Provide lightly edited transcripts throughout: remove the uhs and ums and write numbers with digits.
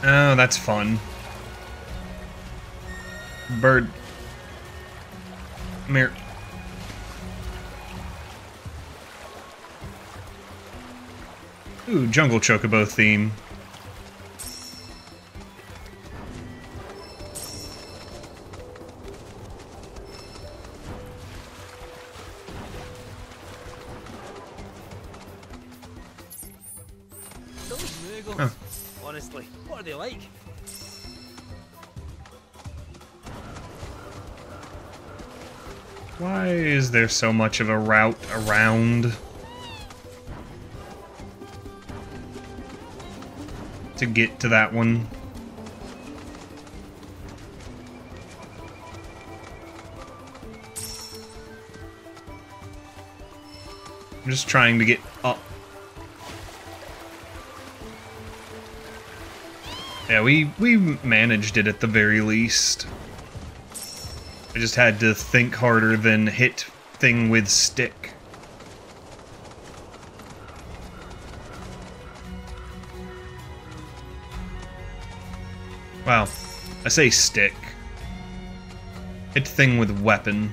Oh, that's fun. Bird. Come here. Ooh, Jungle Chocobo theme. Huh. Honestly, what are they like? Why is there so much of a route around to get to that one? I'm just trying to get up. Yeah, we managed it at the very least. I just had to think harder than hit thing with stick. Wow. I say stick. Hit thing with weapon.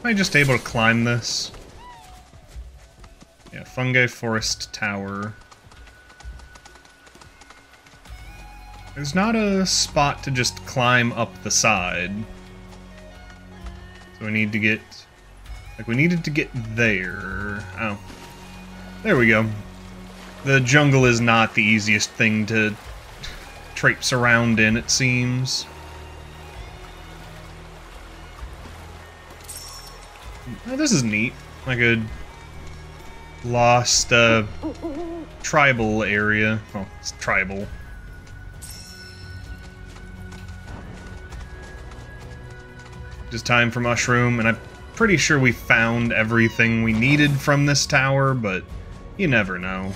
Am I just able to climb this? Yeah, Fungi Forest Tower. There's not a spot to just climb up the side. So we need to get... Like, we needed to get there. Oh. There we go. The jungle is not the easiest thing to traipse around in, it seems. Oh, this is neat. Like a lost, tribal area. Well, it's tribal. Just time for mushroom, and I'm pretty sure we found everything we needed from this tower, but you never know.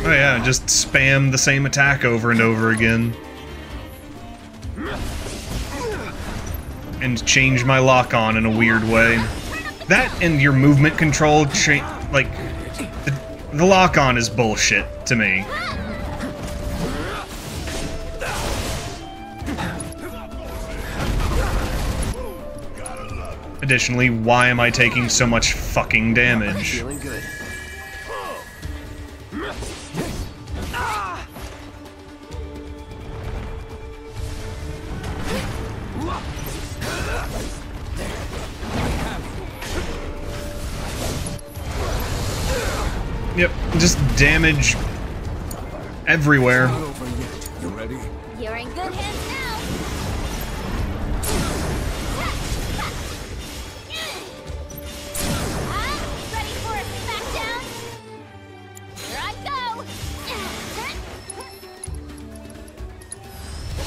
Oh yeah, just spam the same attack over and over again. And change my lock-on in a weird way. That and your movement control, like, the lock-on is bullshit to me. Additionally, why am I taking so much fucking damage? Yep, just damage everywhere. You ready? You're in good hands now. Ready for a smackdown? Here I go.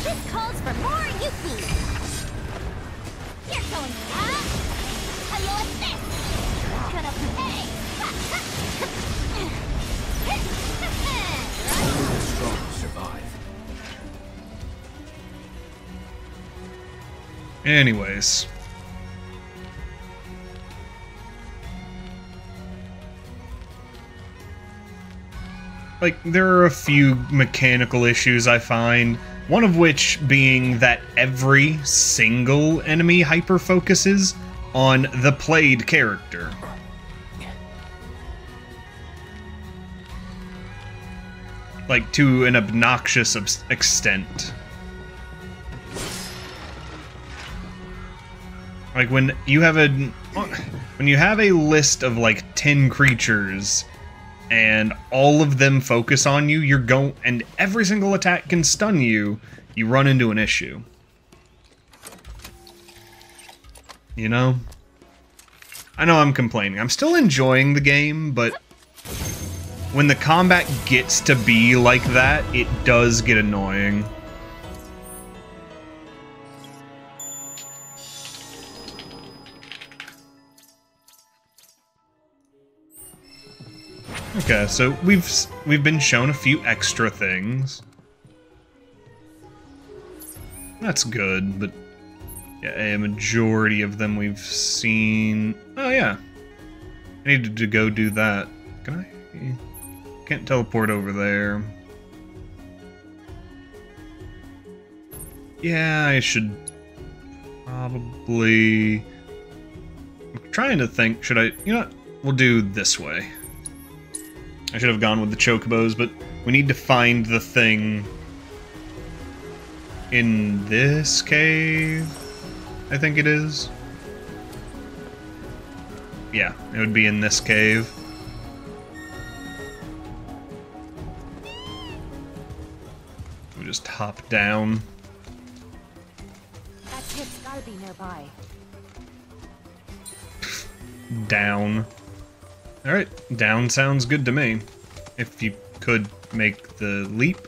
This calls for more Yuki. You're going hello assist. Gonna pay. Strong survive. Anyways. Like, there are a few mechanical issues I find, one of which being that every single enemy hyper-focuses on the played character. like, to an obnoxious extent. Like, when you have a list of, like, 10 creatures, and all of them focus on you, and every single attack can stun you, you run into an issue. You know? I know I'm complaining. I'm still enjoying the game, but when the combat gets to be like that, it does get annoying. Okay, so we've been shown a few extra things. That's good, but yeah, a majority of them we've seen. Oh yeah, I needed to go do that. Can I? Can't teleport over there. Yeah, I should probably. I'm trying to think. Should I? You know what? We'll do this way. I should have gone with the chocobos, but we need to find the thing in this cave, I think it is. Yeah, it would be in this cave. We just hop down. That kid's gotta be nearby. Down. Alright, down sounds good to me. If you could make the leap.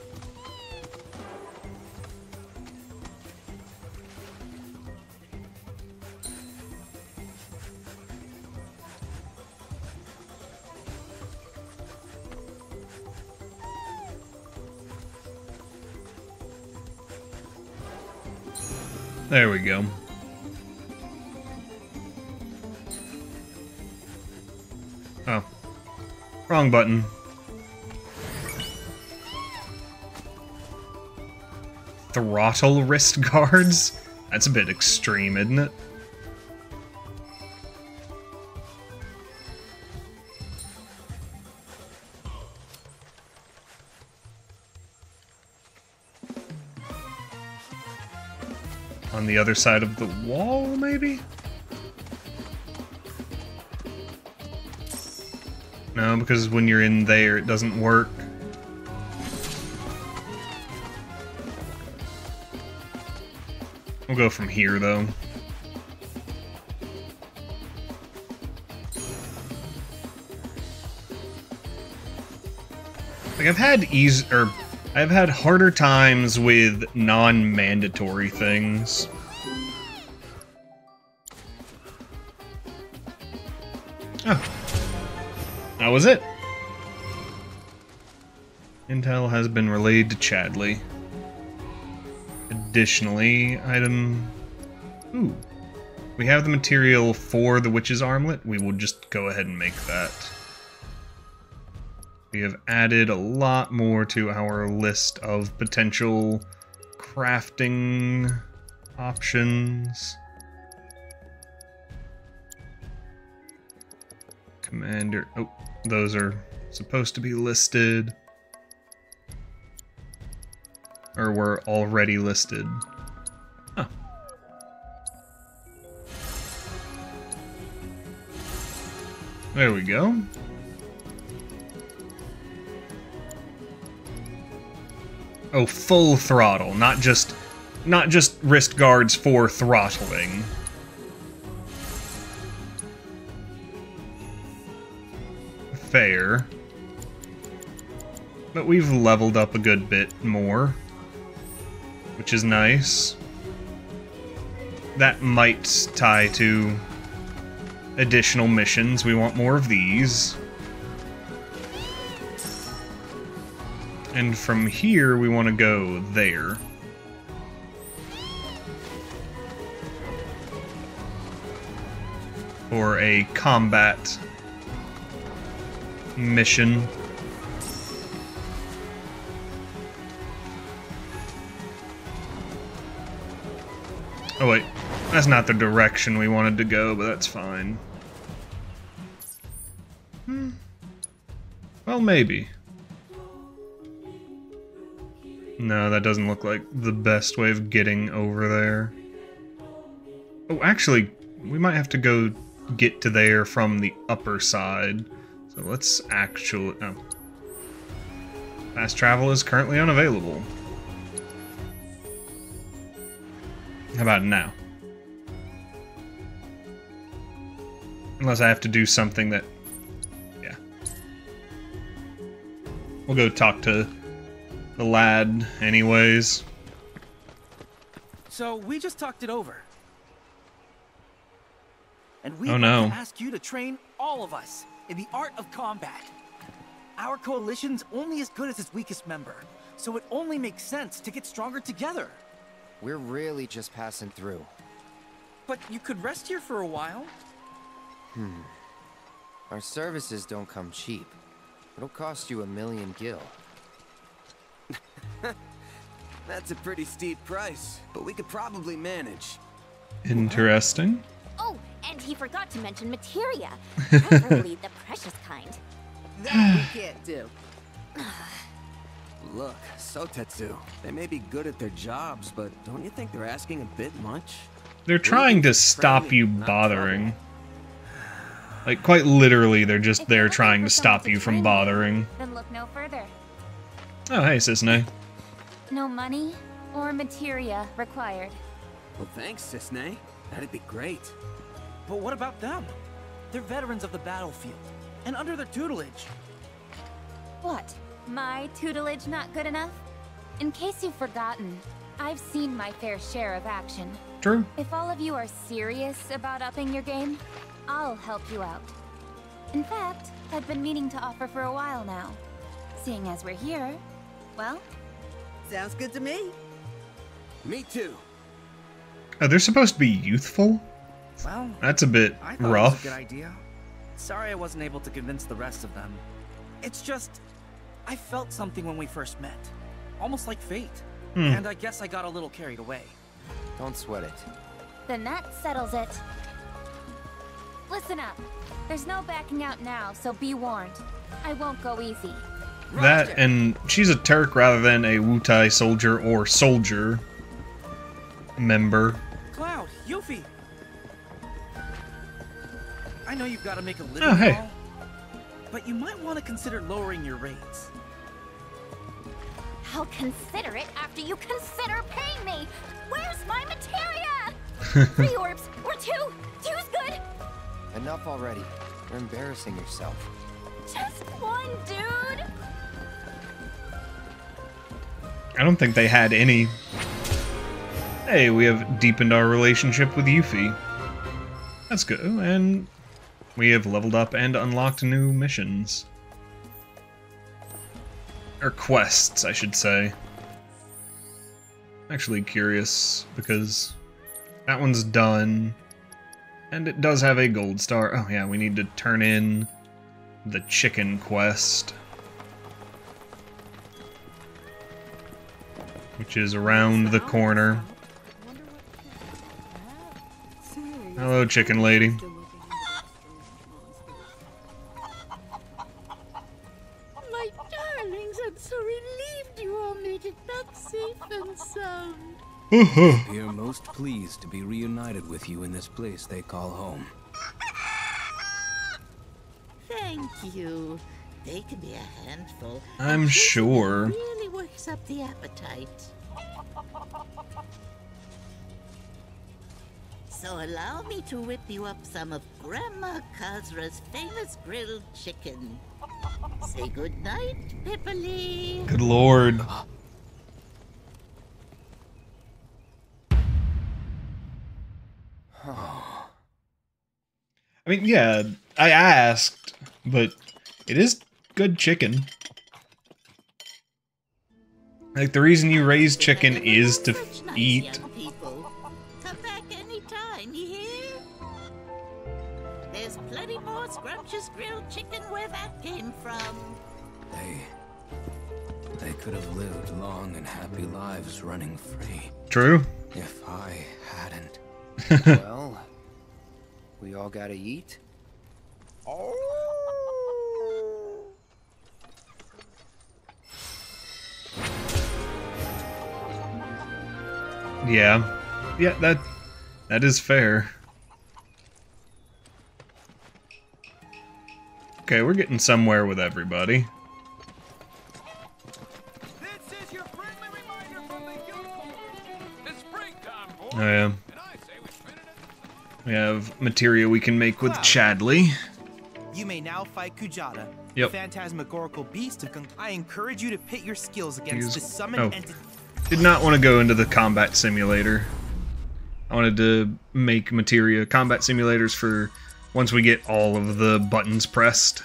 There we go. Oh. Wrong button. Throttle wrist guards? That's a bit extreme, isn't it? On the other side of the wall, maybe? No, because when you're in there, it doesn't work. We'll go from here, though. Like, I've had harder times with non-mandatory things. Oh. That was it. Intel has been relayed to Chadley. Additionally, item... Ooh. We have the material for the witch's armlet. We will just go ahead and make that. We have added a lot more to our list of potential crafting options. Commander... Oh, those are supposed to be listed. Or were already listed. Huh. There we go. Oh, full throttle, not just wrist guards for throttling. Fair. But we've leveled up a good bit more, which is nice. That might tie to additional missions. We want more of these. And from here, we want to go there. For a combat mission. Oh wait, that's not the direction we wanted to go, but that's fine. Well, maybe. No, that doesn't look like the best way of getting over there. Oh, actually, we might have to go get to there from the upper side. So let's actually... Oh. Fast travel is currently unavailable. How about now? Unless I have to do something that... Yeah. We'll go talk to the lad anyways. So we just talked it over. And we Oh, want no. to ask you to train all of us in the art of combat. Our coalition's only as good as its weakest member, so it only makes sense to get stronger together. We're really just passing through. But you could rest here for a while. Our services don't come cheap. It'll cost you 1,000,000 gil. That's a pretty steep price, but we could probably manage. Interesting. Oh, and he forgot to mention materia, preferably the precious kind. That we can't do. Look, Sotetsu, they may be good at their jobs, but don't you think they're asking a bit much? They're trying to stop you bothering. Like, quite literally, they're just there trying to stop you from bothering. Then look no further. Oh, hey, Cisne. No money or materia required. Well, thanks, Cisne. That'd be great. But what about them? They're veterans of the battlefield, and under their tutelage. What? My tutelage not good enough? In case you've forgotten, I've seen my fair share of action. True. If all of you are serious about upping your game, I'll help you out. In fact, I've been meaning to offer for a while now. Seeing as we're here, well... Sounds good to me. Me too. Oh, they're supposed to be youthful? Well, That's a bit I thought rough. it was a good idea. Sorry I wasn't able to convince the rest of them. It's just, I felt something when we first met. Almost like fate. And I guess I got a little carried away. Don't sweat it. Then that settles it. Listen up. There's no backing out now, so be warned. I won't go easy. That, and she's a Turk rather than a Wutai soldier or soldier member. Cloud, Yuffie! I know you've got to make a living, Oh, hey. and all, but you might want to consider lowering your rates. I'll consider it after you consider paying me. Where's my materia? 3 orbs or 2? 2's good. Enough already. You're embarrassing yourself. Just 1, dude. I don't think they had any. Hey, we have deepened our relationship with Yuffie. That's good, and we have leveled up and unlocked new missions. Or quests, I should say. I'm actually curious, because that one's done. And it does have a gold star. Oh yeah, we need to turn in the chicken quest. Which is around the corner. Hello, chicken lady. My darlings, I'm so relieved you all made it back safe and sound. We are most pleased to be reunited with you in this place they call home. Thank you. They can be a handful. I'm sure. Really works up the appetite. So allow me to whip you up some of Grandma Kazra's famous grilled chicken. Say good night, Pipperly. Good lord. I mean, yeah, I asked, but it is good chicken. Like, the reason you raise chicken is to Such nice eat. young people. Come back anytime, you hear? There's plenty more scrumptious grilled chicken where that came from. They could have lived long and happy lives running free True. if I hadn't. Well, we all gotta eat. Yeah. Yeah, that is fair. Okay, we're getting somewhere with everybody. This is your friendly reminder from the youth. It's springtime, boys. Oh yeah. And I say we spend it at the... We have materia we can make with Chadley. You may now fight Kujata, Yep. phantasmagorical beast of Gongaga. I encourage you to pit your skills against the summoned Oh. entity. Did not want to go into the combat simulator. I wanted to make materia combat simulators for once we get all of the buttons pressed.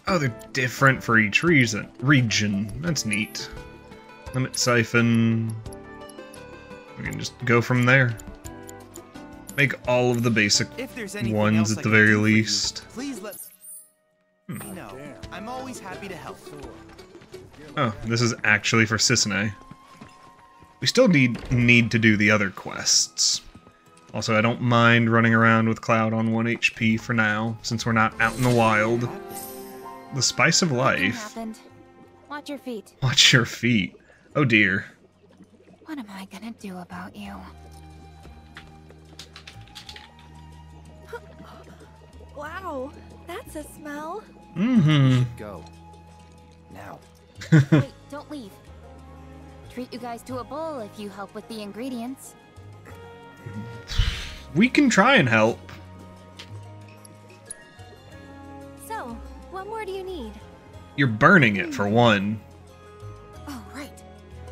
Oh, they're different for each region. That's neat. Limit siphon. We can just go from there. Make all of the basic If there's anything ones else at I the can very do for you, least. please let me know. I'm always happy to help. Oh, this is actually for Sisane. We still need to do the other quests. Also, I don't mind running around with Cloud on 1 HP for now, since we're not out in the wild. The Spice of Nothing Life. happened. Watch your feet. Watch your feet. Oh dear. What am I gonna do about you? Wow, that's a smell. Mm-hmm. Go. Now. Wait, don't leave. Treat you guys to a bowl if you help with the ingredients. We can try and help. So, what more do you need? You're burning it for one. Oh, right.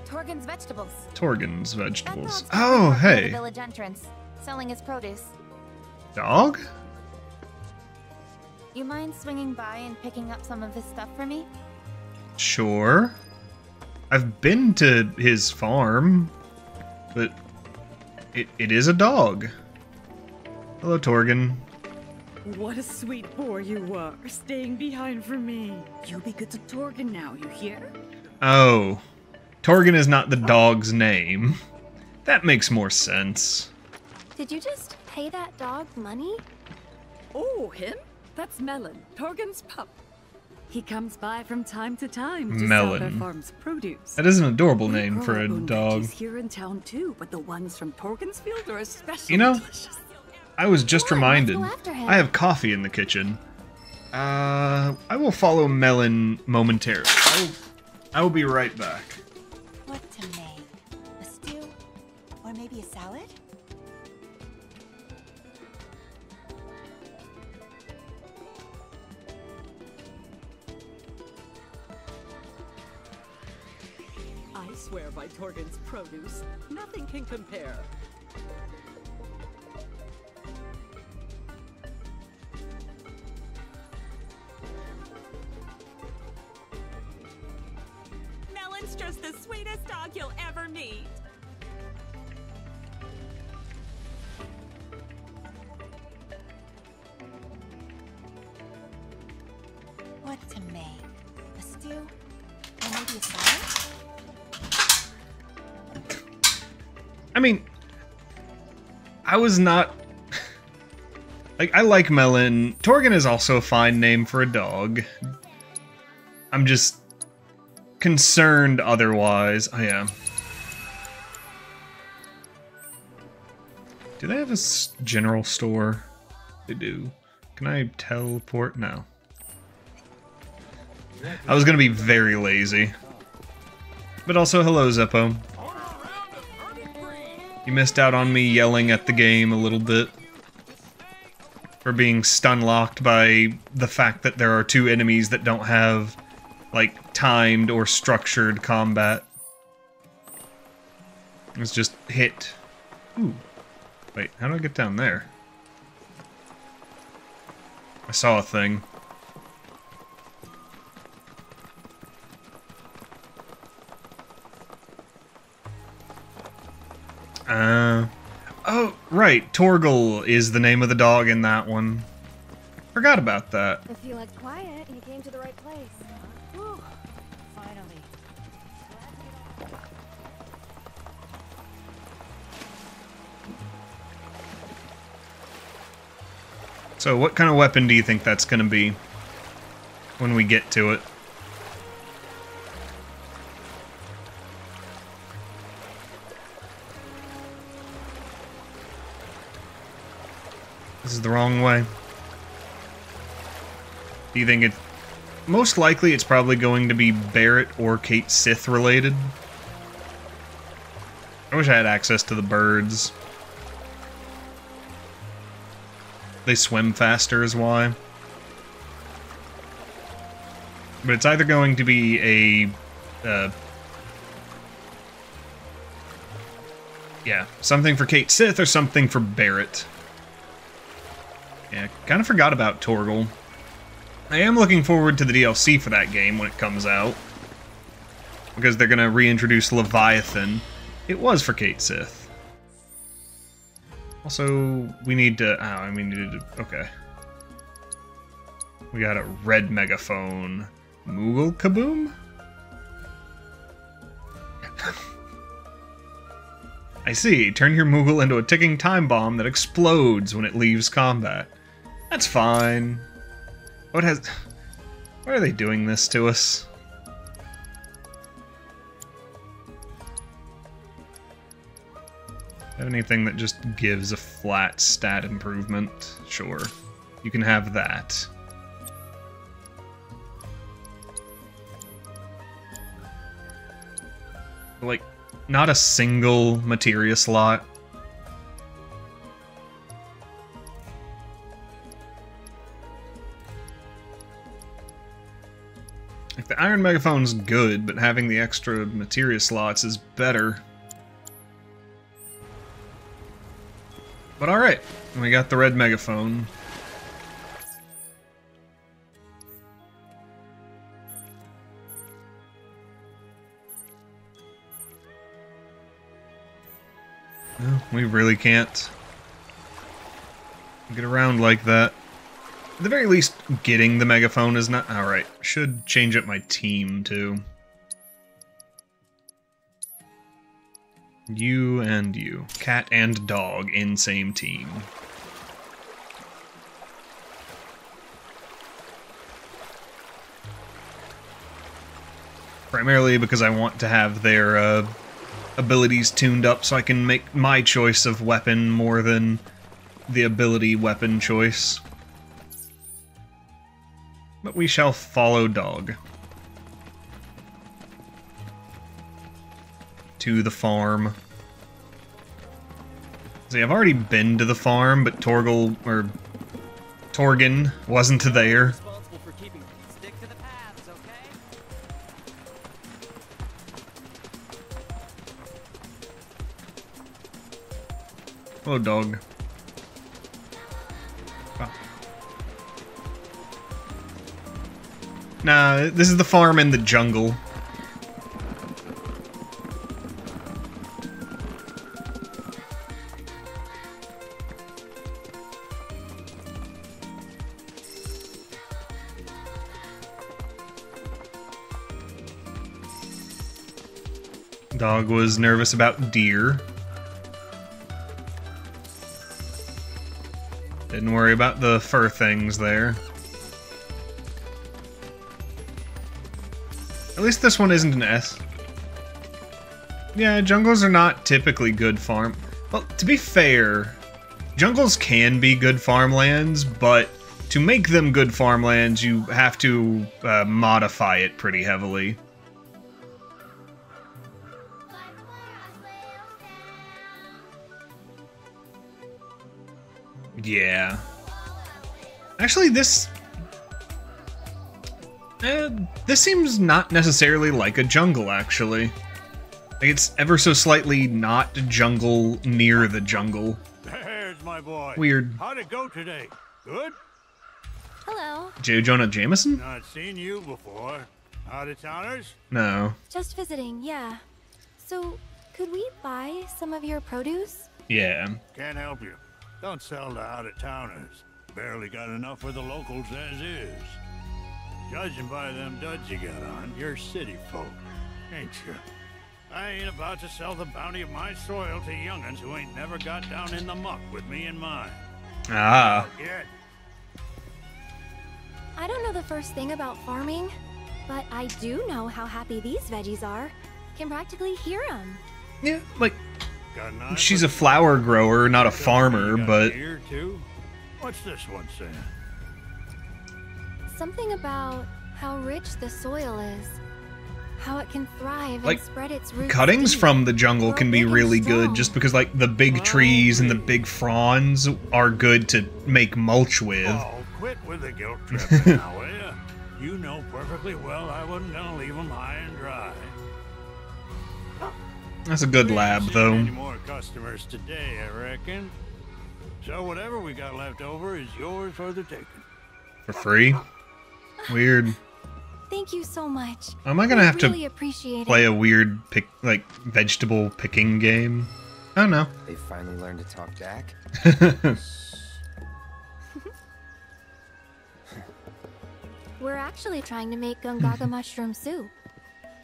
Torgen's vegetables. Torgen's That vegetables. dog's Oh, working near the hey. village entrance, selling his produce. Dog? You mind swinging by and picking up some of his stuff for me? Sure. I've been to his farm, but it is a dog. Hello, Torgen. What a sweet boy you are, staying behind for me. You'll be good to Torgen now, you hear? Oh. Torgen is not the dog's name. That makes more sense. Did you just pay that dog money? Oh, him? That's Melon, Torgen's pup. He comes by from time to time to sell Melon. their farm's produce. That is an adorable We name grow for our a own dog. veggies here in town too, but the ones from Torgen's field are especially You know, delicious. I was just Come on, let's reminded. go after him. I have coffee in the kitchen. I will follow Melon momentarily. I will be right back. What to make? A stew? Or maybe a salad? I swear by Torgen's produce, nothing can compare. Melon's just the sweetest dog you'll ever meet. What to make? A stew? Or maybe a salad? I mean, I was not... Like, I like Melon. Torgen is also a fine name for a dog. I'm just concerned otherwise. Oh, yeah. Do they have a general store? They do. Can I teleport? No. I was gonna be very lazy. But also, hello, Zeppo. You missed out on me yelling at the game a little bit. For being stun-locked by the fact that there are two enemies that don't have, like, timed or structured combat. It's just hit. Ooh. Wait, how do I get down there? I saw a thing. Oh, right. Torgal is the name of the dog in that one. Forgot about that. If you like quiet, you came to the right place. Whew, finally. So what kind of weapon do you think that's gonna be? when we get to it. This is the wrong way. Do you think it... Most likely it's probably going to be Barret or Cait Sith related. I wish I had access to the birds. They swim faster is why. But it's either going to be a... yeah, something for Cait Sith or something for Barret. Yeah, kind of forgot about Torgal. I am looking forward to the DLC for that game when it comes out. Because they're going to reintroduce Leviathan. It was for Cait Sith. Also, we need to... oh, I mean, okay. We got a red megaphone. Moogle Kaboom? I see. Turn your Moogle into a ticking time bomb that explodes when it leaves combat. That's fine. What has... why are they doing this to us? Have anything that just gives a flat stat improvement? Sure. You can have that. Like, not a single materia slot. Like, the Iron Megaphone's good, but having the extra materia slots is better. But alright, we got the red megaphone. Well, we really can't get around like that. At the very least, getting the megaphone is not... alright, should change up my team, too. You and you. Cat and dog in same team. Primarily because I want to have their abilities tuned up so I can make my choice of weapon more than the ability weapon choice. But we shall follow dog. To the farm. See, I've already been to the farm, but Torgal, or Torgan, wasn't there. Hello, dog. Oh. Nah, this is the farm in the jungle. Dog was nervous about deer. Didn't worry about the fur things there. At least this one isn't an S. Yeah, jungles are not typically good farm... well, to be fair, jungles can be good farmlands, but to make them good farmlands, you have to modify it pretty heavily. Yeah. Actually, this seems not necessarily like a jungle, actually. Like, it's ever so slightly not jungle near the jungle. There's my boy. Weird. How'd it go today? Good? Hello. J. Jonah Jameson? Not seen you before. Out-of-towners? No. Just visiting, yeah. So, could we buy some of your produce? Yeah. Can't help you. Don't sell to out-of-towners. Barely got enough for the locals as is. Judging by them duds you got on, you're city folk, ain't you? I ain't about to sell the bounty of my soil to young'uns who ain't never got down in the muck with me in mind. Ah. Yeah. I don't know the first thing about farming, but I do know how happy these veggies are. Can practically hear them. Yeah, like, she's a flower grower, not a farmer, but... Here too? What's this one saying? Something about how rich the soil is. How it can thrive like, and spread its roots. Cuttings deep, from the jungle can be really good, strong. just because, like, the big trees and the big fronds are good to make mulch with. Oh, quit with the guilt tripping now, will ya? You know perfectly well I wasn't gonna leave them high and dry. That's a good lab, though. Any more customers today, I reckon. So whatever we got left over is yours for the taking. For free? Weird. Thank you so much. Am I gonna have really to appreciate play it. a weird vegetable picking game? I don't know. They finally learned to talk back. We're actually trying to make Gongaga mushroom soup.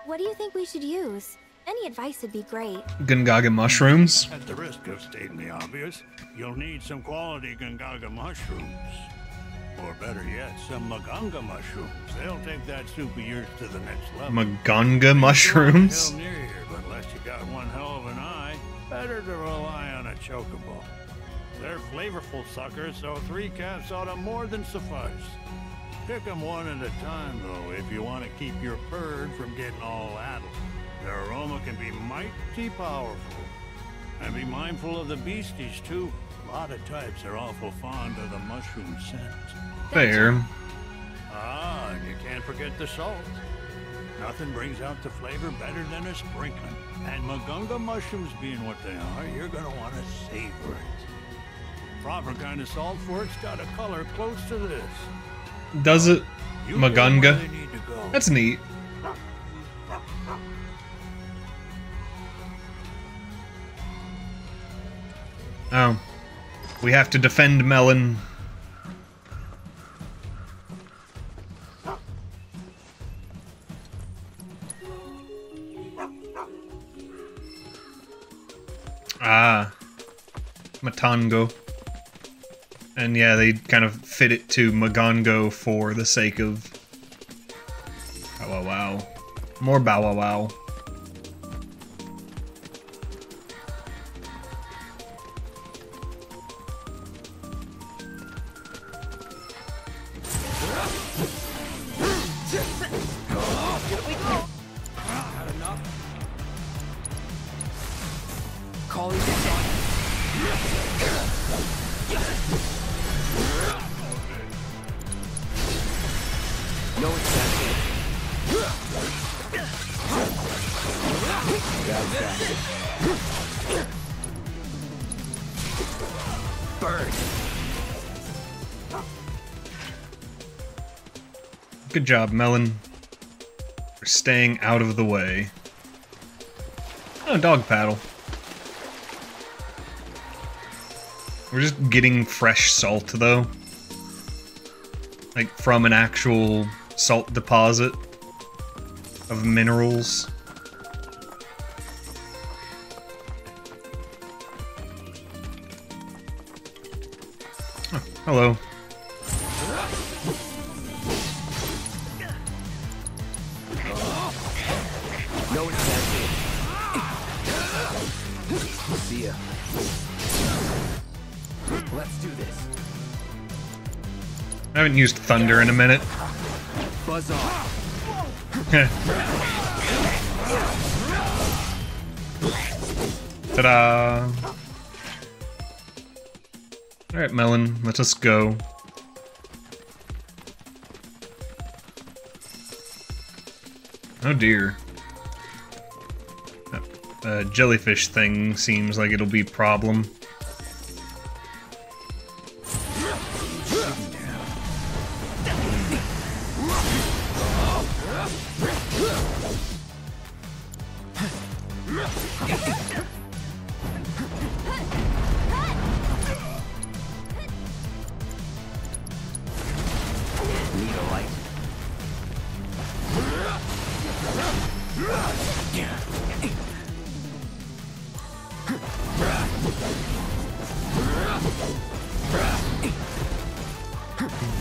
What do you think we should use? Any advice would be great. Gongaga mushrooms? At the risk of stating the obvious, you'll need some quality Gongaga mushrooms. Or better yet, some Maganga mushrooms. They'll take that soup of yours to the next level. Maganga mushrooms? Still near here, but unless you got one hell of an eye, better to rely on a chocobo. They're flavorful suckers, so 3 caps ought to more than suffice. Pick them one at a time, though, if you want to keep your bird from getting all addled. Their aroma can be mighty powerful. And be mindful of the beasties, too. A lot of types are awful fond of the mushroom scent. Fair. Ah, and you can't forget the salt. Nothing brings out the flavor better than a sprinkling. And Maganga mushrooms being what they are, you're gonna want to savor it. Proper kind of salt for it's got a color close to this. Does it? You Maganga? go where they need to go. That's neat. Oh. We have to defend Melon. Ah. Matango. And yeah, they kind of fit it to Magongo for the sake of... Bow wow wow. More bow wow wow. Good job, Melon. For staying out of the way. Oh, dog paddle. We're just getting fresh salt, though. Like, from an actual salt deposit of minerals. Oh, hello. See ya. Let's do this. I haven't used thunder in a minute. Buzz off. Ta-da! Alright, Melon, let us go. Oh dear. That jellyfish thing seems like it'll be a problem. Need a light.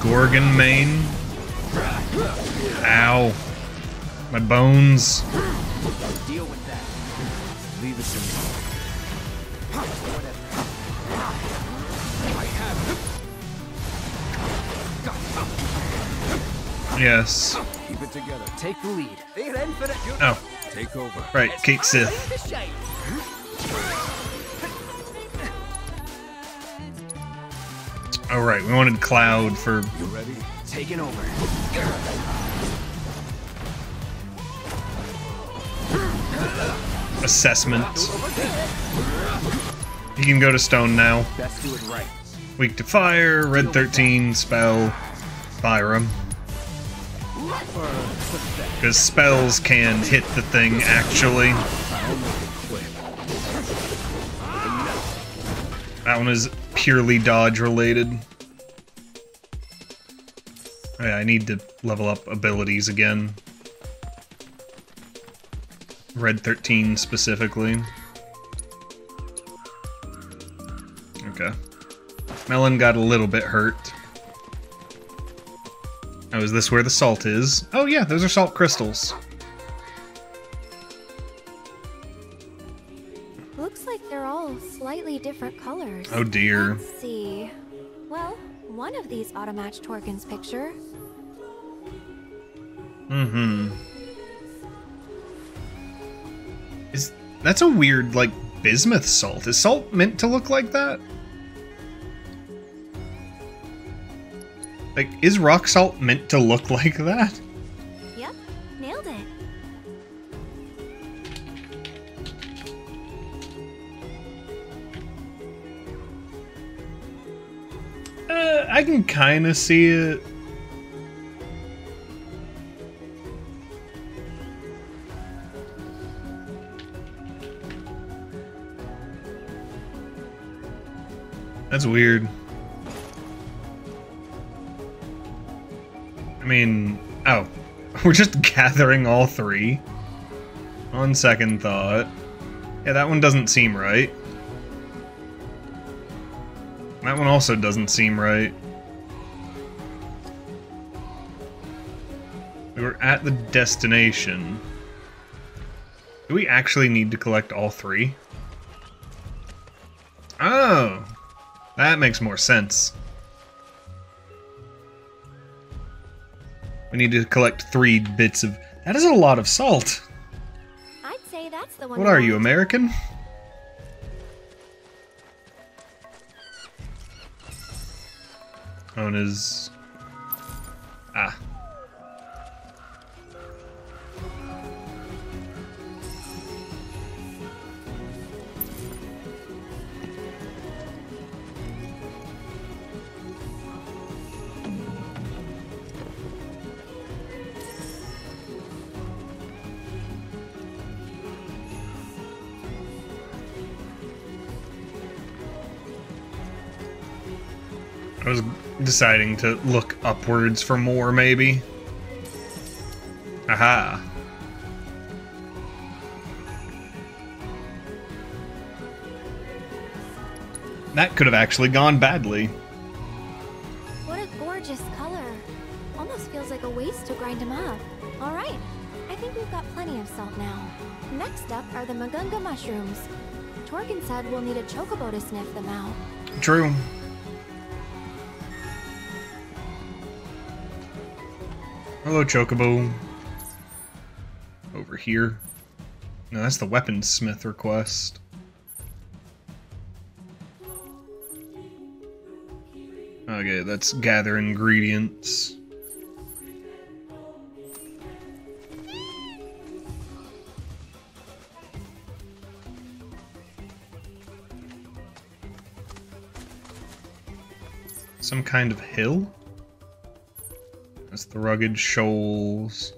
Gorgon mane. Ow. My bones. Deal with that. Leave us alone. Yes. Keep it together. Take the lead. Oh. Take over. Right, Kate Sith. Oh right, we wanted Cloud for... You ready? Taking over. Assessment. You can go to stone now. Best do it right. Weak to fire, red 13, spell, Byram. Because spells can hit the thing, actually. That one is purely dodge related. Oh yeah, I need to level up abilities again. Red 13 specifically. Okay. Melon got a little bit hurt. Oh, is this where the salt is? Oh yeah, those are salt crystals. Looks like they're all slightly different colors. Oh dear. Let's see. Well, one of these auto-match Torkin's picture. Mm-hmm. That's a weird, like, bismuth salt. Is salt meant to look like that? Like, is rock salt meant to look like that? Yep, nailed it. I can kind of see it. That's weird. I mean, oh, we're just gathering all three? On second thought. Yeah, that one doesn't seem right. That one also doesn't seem right. We were at the destination. Do we actually need to collect all three? Oh! That makes more sense. We need to collect 3 bits of... That is a lot of salt! I'd say that's the one. What are you, American? Known as... Ah. I was deciding to look upwards for more, maybe. Aha. That could have actually gone badly. What a gorgeous color. Almost feels like a waste to grind them up. Alright, I think we've got plenty of salt now. Next up are the Gongaga mushrooms. Torkin said we'll need a chocobo to sniff them out. True. Hello, Chocobo. Over here. No, that's the weaponsmith request. Okay, that's gather ingredients. Some kind of hill? That's the rugged shoals.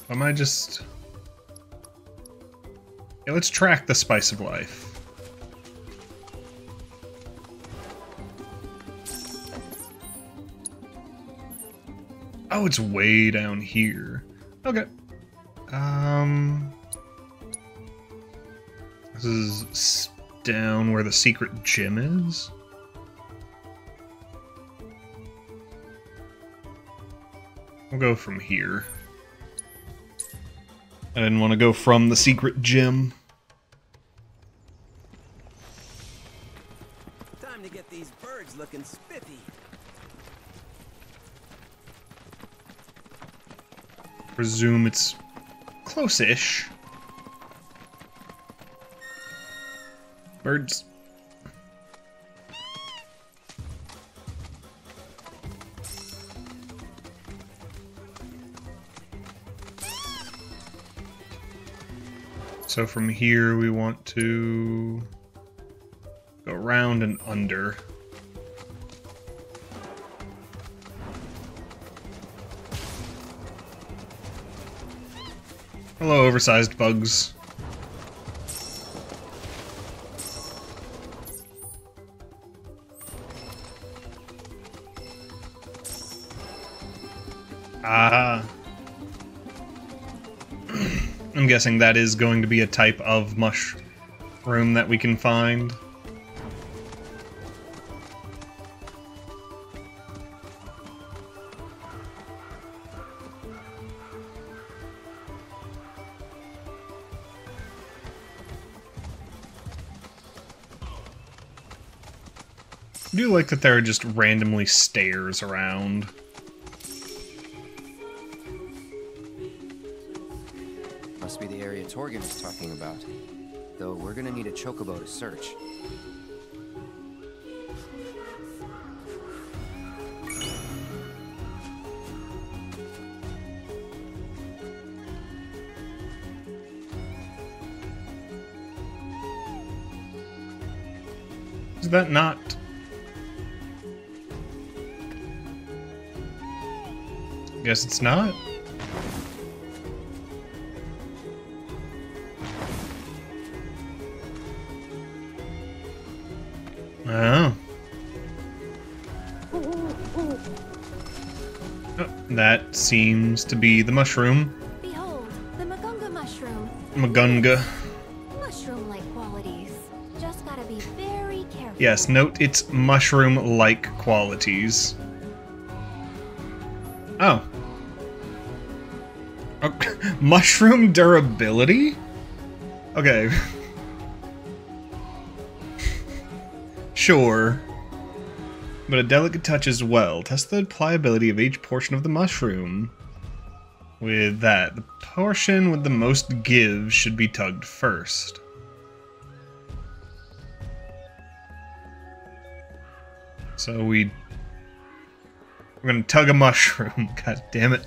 Am I just... Yeah, let's track the spice of life. Oh, it's way down here. Okay. This is down where the secret gym is. We'll go from here. I didn't want to go from the secret gym. Time to get these birds looking spiffy. Presume it's close-ish. Birds. So from here we want to go around and under. Hello, oversized bugs. Ah. I'm guessing that is going to be a type of mushroom that we can find. I do like that there are just randomly stairs around. Must be the area Torgen was talking about. Though we're gonna need a chocobo to search. Is that not? Guess it's not. Oh. Oh, that seems to be the mushroom. Behold, the Magunga mushroom. Magunga. Mushroom-like qualities. Just gotta be very careful. Yes, note its mushroom-like qualities. Oh. Mushroom durability? Okay. Sure. But a delicate touch as well. Test the pliability of each portion of the mushroom. With that, the portion with the most give should be tugged first. So we're gonna tug a mushroom. God damn it.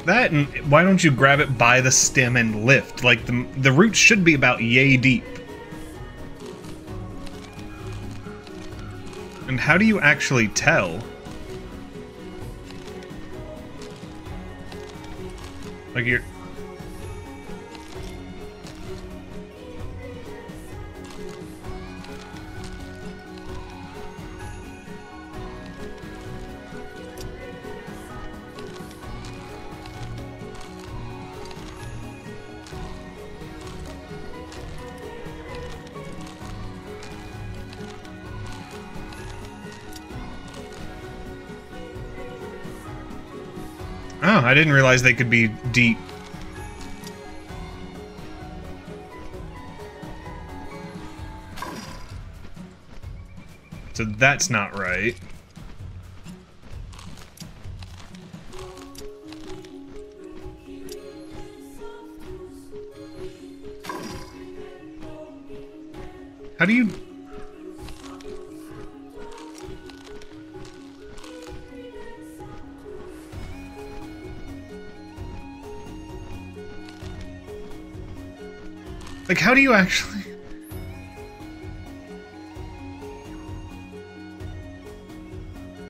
That, and why don't you grab it by the stem and lift? Like, the roots should be about yay deep. And how do you actually tell? Like, you're... Oh, I didn't realize they could be deep. So that's not right. How do you... Like, how do you actually...